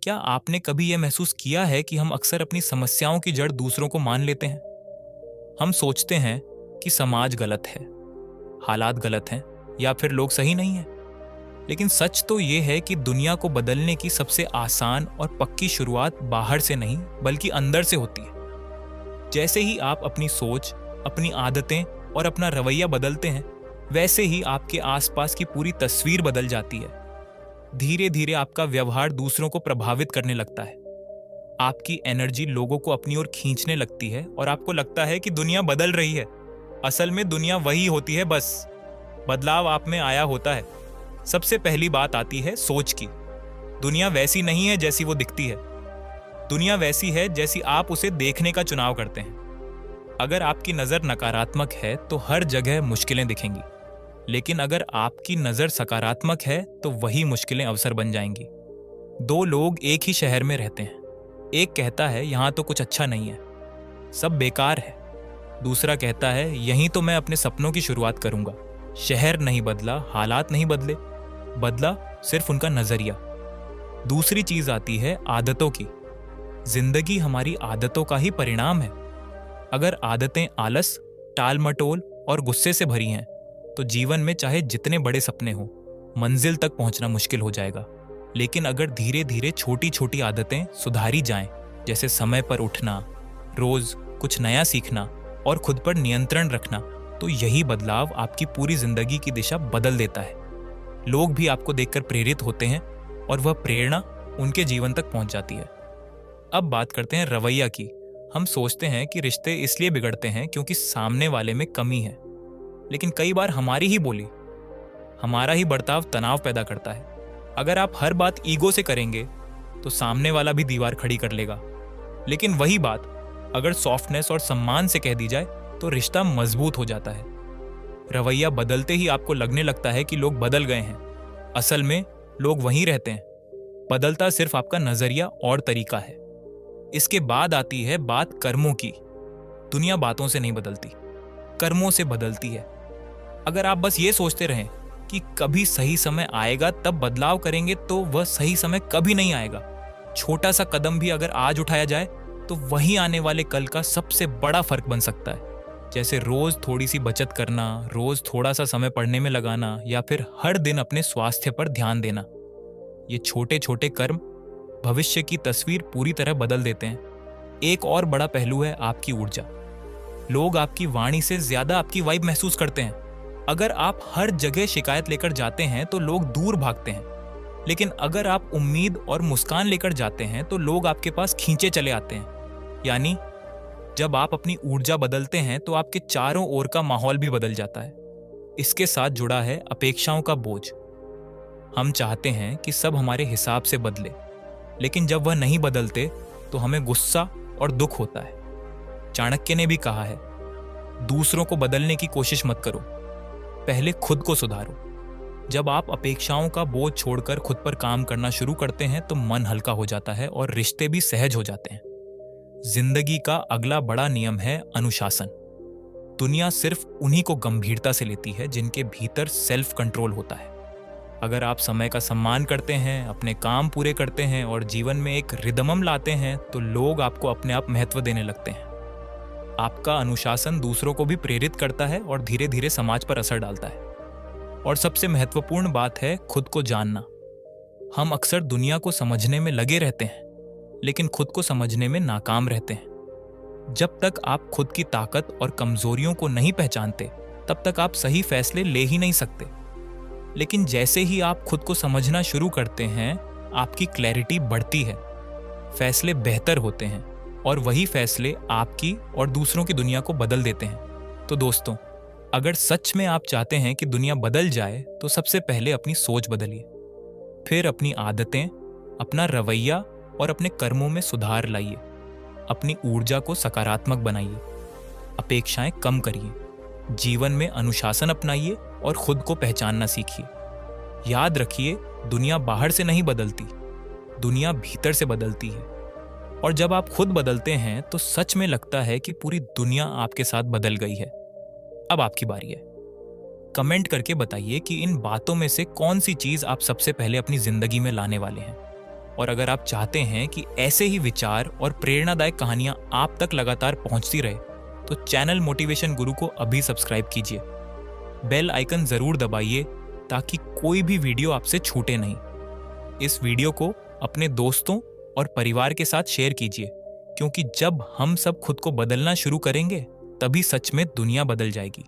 क्या आपने कभी यह महसूस किया है कि हम अक्सर अपनी समस्याओं की जड़ दूसरों को मान लेते हैं? हम सोचते हैं कि समाज गलत है, हालात गलत हैं या फिर लोग सही नहीं हैं। लेकिन सच तो ये है कि दुनिया को बदलने की सबसे आसान और पक्की शुरुआत बाहर से नहीं बल्कि अंदर से होती है। जैसे ही आप अपनी सोच, अपनी आदतें और अपना रवैया बदलते हैं, वैसे ही आपके आसपास की पूरी तस्वीर बदल जाती है। धीरे धीरे आपका व्यवहार दूसरों को प्रभावित करने लगता है। आपकी एनर्जी लोगों को अपनी ओर खींचने लगती है और आपको लगता है कि दुनिया बदल रही है। असल में दुनिया वही होती है, बस बदलाव आप में आया होता है। सबसे पहली बात आती है सोच की। दुनिया वैसी नहीं है जैसी वो दिखती है। दुनिया वैसी है जैसी आप उसे देखने का चुनाव करते हैं। अगर आपकी नज़र नकारात्मक है तो हर जगह मुश्किलें दिखेंगी, लेकिन अगर आपकी नज़र सकारात्मक है तो वही मुश्किलें अवसर बन जाएंगी। दो लोग एक ही शहर में रहते हैं। एक कहता है यहाँ तो कुछ अच्छा नहीं है, सब बेकार है। दूसरा कहता है यहीं तो मैं अपने सपनों की शुरुआत करूंगा। शहर नहीं बदला, हालात नहीं बदले, बदला सिर्फ उनका नजरिया। दूसरी चीज आती है आदतों की। जिंदगी हमारी आदतों का ही परिणाम है। अगर आदतें आलस, टाल मटोल और गुस्से से भरी हैं तो जीवन में चाहे जितने बड़े सपने हों, मंजिल तक पहुंचना मुश्किल हो जाएगा। लेकिन अगर धीरे धीरे छोटी छोटी आदतें सुधारी जाएं, जैसे समय पर उठना, रोज कुछ नया सीखना और खुद पर नियंत्रण रखना, तो यही बदलाव आपकी पूरी जिंदगी की दिशा बदल देता है। लोग भी आपको देखकर प्रेरित होते हैं और वह प्रेरणा उनके जीवन तक पहुंच जाती है। अब बात करते हैं रवैया की। हम सोचते हैं कि रिश्ते इसलिए बिगड़ते हैं क्योंकि सामने वाले में कमी है, लेकिन कई बार हमारी ही बोली, हमारा ही बर्ताव तनाव पैदा करता है। अगर आप हर बात ईगो से करेंगे तो सामने वाला भी दीवार खड़ी कर लेगा, लेकिन वही बात अगर सॉफ्टनेस और सम्मान से कह दी जाए तो रिश्ता मजबूत हो जाता है। रवैया बदलते ही आपको लगने लगता है कि लोग बदल गए हैं। असल में लोग वहीं रहते हैं, बदलता सिर्फ आपका नजरिया और तरीका है। इसके बाद आती है बात कर्मों की। दुनिया बातों से नहीं बदलती, कर्मों से बदलती है। अगर आप बस ये सोचते रहें कि कभी सही समय आएगा तब बदलाव करेंगे, तो वह सही समय कभी नहीं आएगा। छोटा सा कदम भी अगर आज उठाया जाए तो वही आने वाले कल का सबसे बड़ा फर्क बन सकता है। जैसे रोज थोड़ी सी बचत करना, रोज थोड़ा सा समय पढ़ने में लगाना, या फिर हर दिन अपने स्वास्थ्य पर ध्यान देना। ये छोटे छोटे कर्म भविष्य की तस्वीर पूरी तरह बदल देते हैं। एक और बड़ा पहलू है आपकी ऊर्जा। लोग आपकी वाणी से ज्यादा आपकी वाइब महसूस करते हैं। अगर आप हर जगह शिकायत लेकर जाते हैं तो लोग दूर भागते हैं, लेकिन अगर आप उम्मीद और मुस्कान लेकर जाते हैं तो लोग आपके पास खींचे चले आते हैं। यानी जब आप अपनी ऊर्जा बदलते हैं तो आपके चारों ओर का माहौल भी बदल जाता है। इसके साथ जुड़ा है अपेक्षाओं का बोझ। हम चाहते हैं कि सब हमारे हिसाब से बदले, लेकिन जब वह नहीं बदलते तो हमें गुस्सा और दुख होता है। चाणक्य ने भी कहा है, दूसरों को बदलने की कोशिश मत करो, पहले खुद को सुधारो। जब आप अपेक्षाओं का बोझ छोड़कर खुद पर काम करना शुरू करते हैं तो मन हल्का हो जाता है और रिश्ते भी सहज हो जाते हैं। जिंदगी का अगला बड़ा नियम है अनुशासन। दुनिया सिर्फ उन्हीं को गंभीरता से लेती है जिनके भीतर सेल्फ कंट्रोल होता है। अगर आप समय का सम्मान करते हैं, अपने काम पूरे करते हैं और जीवन में एक रिदमम लाते हैं, तो लोग आपको अपने आप महत्व देने लगते हैं। आपका अनुशासन दूसरों को भी प्रेरित करता है और धीरे धीरे समाज पर असर डालता है। और सबसे महत्वपूर्ण बात है खुद को जानना। हम अक्सर दुनिया को समझने में लगे रहते हैं, लेकिन खुद को समझने में नाकाम रहते हैं। जब तक आप खुद की ताकत और कमजोरियों को नहीं पहचानते, तब तक आप सही फैसले ले ही नहीं सकते। लेकिन जैसे ही आप खुद को समझना शुरू करते हैं, आपकी क्लैरिटी बढ़ती है, फैसले बेहतर होते हैं और वही फैसले आपकी और दूसरों की दुनिया को बदल देते हैं। तो दोस्तों, अगर सच में आप चाहते हैं कि दुनिया बदल जाए तो सबसे पहले अपनी सोच बदलिए, फिर अपनी आदतें, अपना रवैया और अपने कर्मों में सुधार लाइए। अपनी ऊर्जा को सकारात्मक बनाइए, अपेक्षाएं कम करिए, जीवन में अनुशासन अपनाइए और खुद को पहचानना सीखिए। याद रखिए, दुनिया बाहर से नहीं बदलती, दुनिया भीतर से बदलती है। और जब आप खुद बदलते हैं तो सच में लगता है कि पूरी दुनिया आपके साथ बदल गई है। अब आपकी बारी है। कमेंट करके बताइए कि इन बातों में से कौन सी चीज आप सबसे पहले अपनी जिंदगी में लाने वाले हैं। और अगर आप चाहते हैं कि ऐसे ही विचार और प्रेरणादायक कहानियां आप तक लगातार पहुंचती रहे तो चैनल मोटिवेशन गुरु को अभी सब्सक्राइब कीजिए। बेल आइकन जरूर दबाइए ताकि कोई भी वीडियो आपसे छूटे नहीं। इस वीडियो को अपने दोस्तों और परिवार के साथ शेयर कीजिए, क्योंकि जब हम सब खुद को बदलना शुरू करेंगे तभी सच में दुनिया बदल जाएगी।